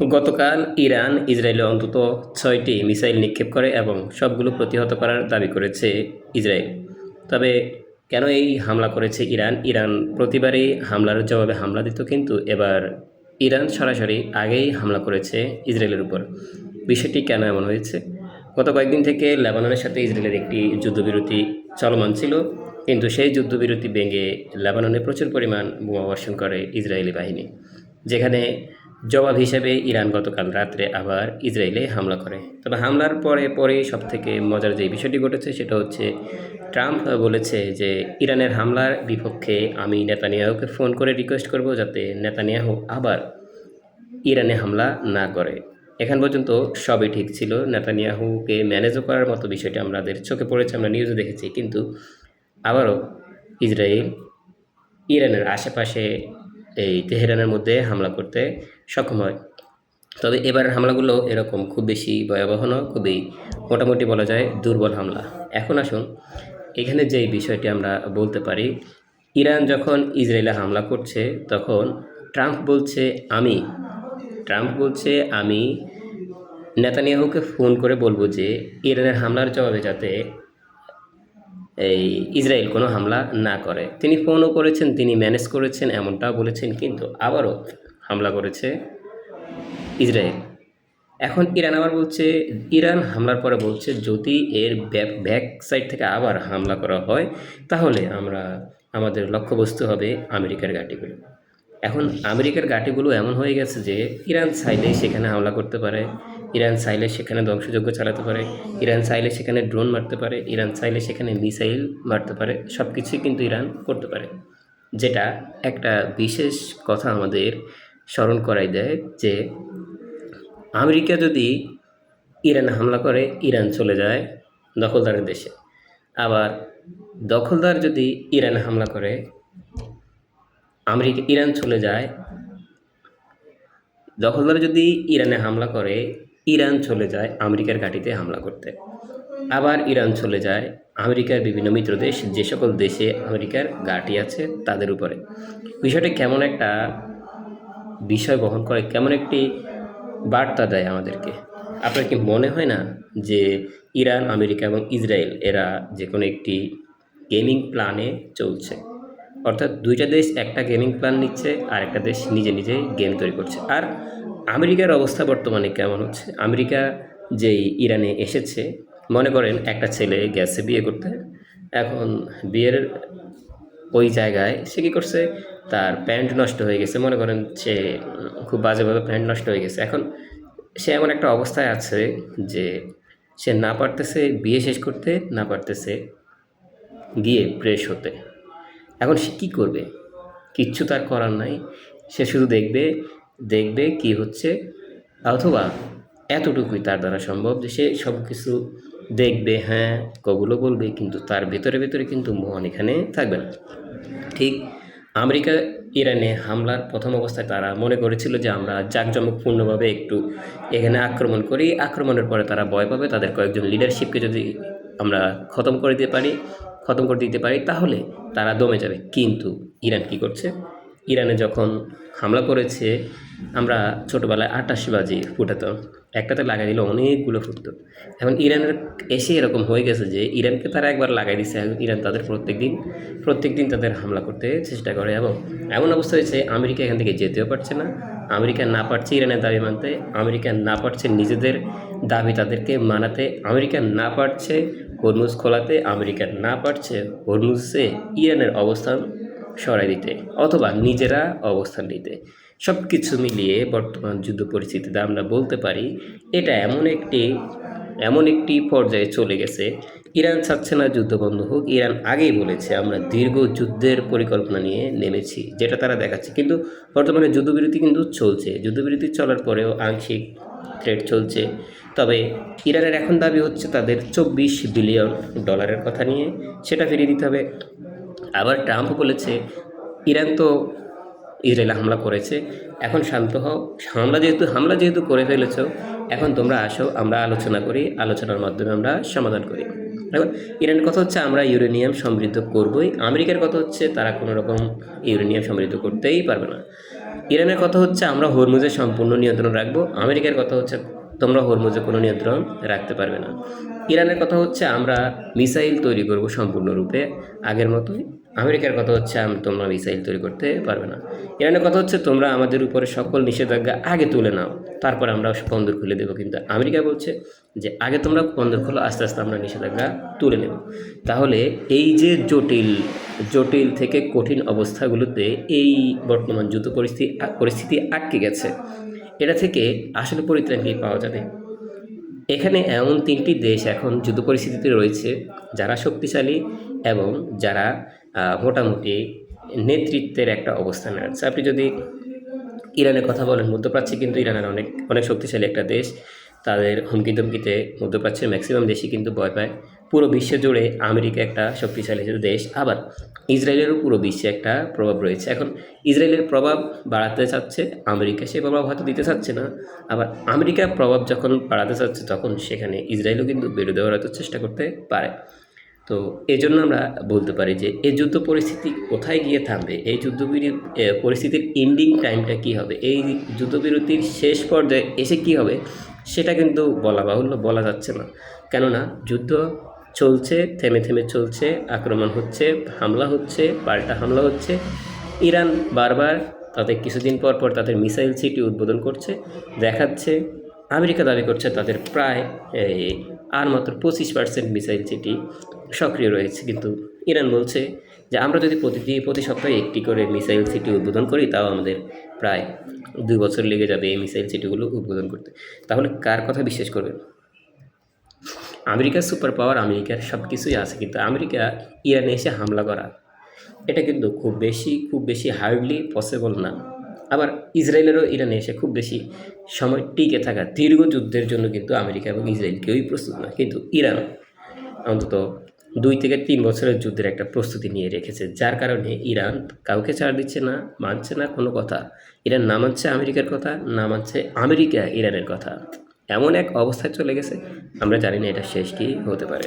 গতকাল ইরান ইসরায়েলে অন্তত 6টি মিসাইল নিক্ষেপ করে এবং সবগুলো প্রতিহত করার দাবি করেছে ইসরায়েল। তবে কেন এই হামলা করেছে ইরান? ইরান প্রতিবারই হামলার জবাবে হামলা দিত, কিন্তু এবার ইরান সরাসরি আগেই হামলা করেছে ইসরায়েলের উপর। বিষয়টি কেন এমন হয়েছে? গত কয়েকদিন থেকে লেবাননের সাথে ইসরায়েলের একটি যুদ্ধবিরতি চলমান ছিল, কিন্তু সেই যুদ্ধবিরতি ভেঙে লেবাননে প্রচুর পরিমাণ বোমাবর্ষণ করে ইসরায়েলি বাহিনী, যেখানে জবাব হিসেবে ইরান গতকাল রাত্রে আবার ইসরায়েলে হামলা করে। তবে হামলার পরে সবথেকে মজার যে বিষয়টি ঘটেছে সেটা হচ্ছে ট্রাম্প বলেছে যে ইরানের হামলার বিপক্ষে আমি নেতানিয়াহুকে ফোন করে রিকোয়েস্ট করব যাতে নেতানিয়াহু আবার ইরানে হামলা না করে। এখন পর্যন্ত সবই ঠিক ছিল, নেতানিয়াহুকে ম্যানেজও করার মতো বিষয়টি আমাদের চোখে পড়েছে, আমরা নিউজে দেখেছি। কিন্তু আবারও ইসরায়েল ইরানের আশেপাশে এই তেহরানের মধ্যে হামলা করতে সক্ষম হয়। তবে এবারের হামলাগুলো এরকম খুব বেশি ভয়াবহ নয়, খুবই মোটামুটি বলা যায় দুর্বল হামলা। এখন আসুন এখানে যেই বিষয়টি আমরা বলতে পারি, ইরান যখন ইসরায়েলে হামলা করছে তখন ট্রাম্প বলছে আমি নেতানিয়াহুকে ফোন করে বলবো যে ইরানের হামলার জবাবে যাতে এই ইসরায়েল কোনো হামলা না করে। তিনি ফোনও করেছেন, তিনি ম্যানেজ করেছেন, এমনটাও বলেছেন, কিন্তু আবারও হামলা করেছে ইসরায়েল। এখন ইরান আবার বলছে, ইরান হামলার পরে বলছে যদি এর ব্যাক সাইড থেকে আবার হামলা করা হয় তাহলে আমাদের লক্ষ্যবস্তু হবে আমেরিকার ঘাঁটিগুলো। এখন আমেরিকার ঘাঁটিগুলো এমন হয়ে গেছে যে ইরান চাইলে সেখানে হামলা করতে পারে, ইরান চাইলে সেখানে ধ্বংসযজ্ঞ চালাতে পারে, ইরান চাইলে সেখানে ড্রোন মারতে পারে, ইরান চাইলে সেখানে মিসাইল মারতে পারে, সব কিছুই কিন্তু ইরান করতে পারে। যেটা একটা বিশেষ কথা আমাদের স্মরণ করাই দেয় যে আমেরিকা যদি ইরানে হামলা করে ইরান চলে যায় দখলদারের দেশে, আবার দখলদার যদি ইরানে হামলা করে ইরান চলে যায়, দখলদার যদি ইরানে হামলা করে ইরান চলে যায় আমেরিকার ঘাঁটিতে হামলা করতে, আবার ইরান চলে যায় আমেরিকার বিভিন্ন মিত্র দেশ, যে সকল দেশে আমেরিকার ঘাঁটি আছে তাদের উপরে। বিষয়টা কেমন একটা বিষয় বহন করে, কেমন একটি বার্তা দেয় আমাদেরকে। আপনার কি মনে হয় না যে ইরান, আমেরিকা এবং ইসরায়েল এরা যে কোনো একটি গেমিং প্ল্যানে চলছে? অর্থাৎ দুইটা দেশ একটা গেমিং প্ল্যান নিচ্ছে আর একটা দেশ নিজে নিজে গেম তৈরি করছে। আর আমেরিকার অবস্থা বর্তমানে কেমন হচ্ছে? আমেরিকা যেই ইরানে এসেছে, মনে করেন একটা ছেলে গেছে বিয়ে করতে, এখন বিয়ের ওই জায়গায় সে কী করছে, তার প্যান্ট নষ্ট হয়ে গেছে, মনে করেন সে খুব বাজেভাবে প্যান্ট নষ্ট হয়ে গেছে। এখন সে এমন একটা অবস্থায় আছে যে সে না পারতেছে বিয়ে শেষ করতে, না পারতেছে গিয়ে ফ্রেশ হতে। এখন সে কী করবে? কিচ্ছু তার করার নাই, সে শুধু দেখবে কি হচ্ছে, অথবা এতটুকুই তার দ্বারা সম্ভব যে সে সব কিছু দেখবে, হ্যাঁ কবুলও বলবে, কিন্তু তার ভেতরে কিন্তু মন এখানে থাকবে না। ঠিক আমেরিকা ইরানে হামলার প্রথম অবস্থায় তারা মনে করেছিল যে আমরা জাঁকজমকপূর্ণভাবে একটু এখানে আক্রমণ করি, আক্রমণের পরে তারা ভয় পাবে, তাদের কয়েকজন লিডারশিপকে যদি আমরা খতম করে দিতে পারি তাহলে তারা দমে যাবে। কিন্তু ইরান কি করছে? ইরানে যখন হামলা করেছে, আমরা ছোটোবেলায় আতশবাজি ফুটাতাম, একটাতে লাগাই দিলে অনেকগুলো ফুটত। এখন ইরানের এসে এরকম হয়ে গেছে যে ইরানকে তারা একবার লাগাই দিচ্ছে, ইরান তাদের প্রত্যেক দিন তাদের হামলা করতে চেষ্টা করে, এবং এমন অবস্থা হয়েছে আমেরিকা এখান থেকে যেতেও পারছে না, আমেরিকা না পারছে ইরানের দাবি মানতে, আমেরিকা না পারছে নিজেদের দাবি তাদেরকে মানাতে, আমেরিকা না পারছে হরমুজ খোলাতে, আমেরিকা না পারছে হরমুজে ইরানের অবস্থান সরাই দিতে অথবা নিজেরা অবস্থান নিতে। সব কিছু মিলিয়ে বর্তমান যুদ্ধ পরিস্থিতিতে আমরা বলতে পারি এটা এমন একটি পর্যায়ে চলে গেছে, ইরান চাচ্ছে না যুদ্ধ বন্ধ হোক। ইরান আগেই বলেছে আমরা দীর্ঘ যুদ্ধের পরিকল্পনা নিয়ে নেমেছি, যেটা তারা দেখাচ্ছে। কিন্তু বর্তমানে যুদ্ধবিরতি কিন্তু চলছে, যুদ্ধবিরতি চলার পরেও আংশিক থ্রেট চলছে। তবে ইরানের এখন দাবি হচ্ছে তাদের $24 বিলিয়ন কথা নিয়ে, সেটা ফিরিয়ে দিতে হবে। আবার ট্রাম্প বলেছে ইরান তো ইসরায়েলে হামলা করেছে, এখন শান্ত হও, হামলা যেহেতু করে ফেলেছ, এখন তোমরা আসো, আমরা আলোচনা করি, আলোচনার মাধ্যমে আমরা সমাধান করি। এখন ইরানের কথা হচ্ছে আমরা ইউরেনিয়াম সমৃদ্ধ করবই, আমেরিকার কথা হচ্ছে তারা কোনো রকম ইউরেনিয়াম সমৃদ্ধ করতেই পারবে না। ইরানের কথা হচ্ছে আমরা হরমুজে সম্পূর্ণ নিয়ন্ত্রণ রাখবো, আমেরিকার কথা হচ্ছে তোমরা হরমুজে কোনো নিয়ন্ত্রণ রাখতে পারবে না। ইরানের কথা হচ্ছে আমরা মিসাইল তৈরি করব সম্পূর্ণরূপে আগের মতোই, আমেরিকার কথা হচ্ছে তোমরা মিসাইল তৈরি করতে পারবে না। ইরানের কথা হচ্ছে তোমরা আমাদের উপরে সকল নিষেধাজ্ঞা আগে তুলে নাও, তারপর আমরা বন্দর খুলে দেবো। কিন্তু আমেরিকা বলছে যে আগে তোমরা বন্দর খোলো, আস্তে আস্তে আমরা নিষেধাজ্ঞা তুলে নেব। তাহলে এই যে জটিল থেকে কঠিন অবস্থাগুলোতে এই বর্তমান যুদ্ধ পরিস্থিতি আটকে গেছে, এটা থেকে আসলে পরিত্রাণ কি পাওয়া যাবে? এখানে এমন 3টি দেশ এখন যুদ্ধ পরিস্থিতিতে রয়েছে যারা শক্তিশালী এবং যারা মোটামুটি নেতৃত্বের একটা অবস্থানে আছে। আপনি যদি ইরানের কথা বলেন, মধ্যপ্রাচ্যে কিন্তু ইরানের অনেক অনেক শক্তিশালী একটা দেশ। তাদের হুমকি ধমকিতে মধ্যপ্রাচ্যের ম্যাক্সিমাম দেশই কিন্তু ভয় পায়। পুরো বিশ্ব জুড়ে আমেরিকা একটা শক্তিশালী দেশ, আবার ইসরায়েলেরও পুরো বিশ্বে একটা প্রভাব রয়েছে। এখন ইসরায়েলের প্রভাব বাড়াতে চাচ্ছে আমেরিকা, সে প্রভাব হয়তো দিতে চাচ্ছে না। আবার আমেরিকার প্রভাব যখন বাড়াতে চাচ্ছে তখন সেখানে ইসরায়েলও কিন্তু বেরো দেওয়ার হয়তো চেষ্টা করতে পারে। তো এই জন্য আমরা বলতে পারি যে এই যুদ্ধ পরিস্থিতি কোথায় গিয়ে থামবে, এই পরিস্থিতির এন্ডিং টাইমটা কী হবে, এই যুদ্ধবিরতির শেষ পর্যায়ে এসে কী হবে সেটা কিন্তু বলা বাহুল্য, বলা যাচ্ছে না। কেননা যুদ্ধ চলছে, থেমে থেমে চলছে, আক্রমণ হচ্ছে, হামলা হচ্ছে, পাল্টা হামলা হচ্ছে। ইরান বারবার তাদের কিছুদিন পর পর তাদের মিসাইল সিটি উদ্বোধন করছে, দেখাচ্ছে। আমেরিকা দাবি করছে তাদের প্রায় আর মাত্র 25% মিসাইল সিটি সক্রিয় রয়েছে, কিন্তু ইরান বলছে যে আমরা যদি প্রতি সপ্তাহে একটি করে মিসাইল সিটি উদ্বোধন করি তাও আমাদের প্রায় 2 বছর লেগে যাবে এই মিসাইল সিটিগুলো উদ্বোধন করতে। তাহলে কার কথা বিশ্বাস করবেন? আমেরিকার সুপার পাওয়ার, আমেরিকার সব কিছুই আছে, কিন্তু আমেরিকা ইরানে এসে হামলা করা এটা কিন্তু খুব বেশি হার্ডলি পসিবল না। আবার ইসরায়েলেরও ইরানে এসে খুব বেশি সময় টিকে থাকা দীর্ঘ যুদ্ধের জন্য কিন্তু আমেরিকা এবং ইসরায়েল কেউই প্রস্তুত না। কিন্তু ইরান অন্তত 2 থেকে 3 বছরের যুদ্ধের একটা প্রস্তুতি নিয়ে রেখেছে, যার কারণে ইরান কাউকে ছাড় দিচ্ছে না, মানছে না কোনো কথা। ইরান না মানছে আমেরিকার কথা, না মানছে আমেরিকা ইরানের কথা। এমন এক অবস্থায় চলে গেছে, আমরা জানি না এটা শেষ কী হতে পারে।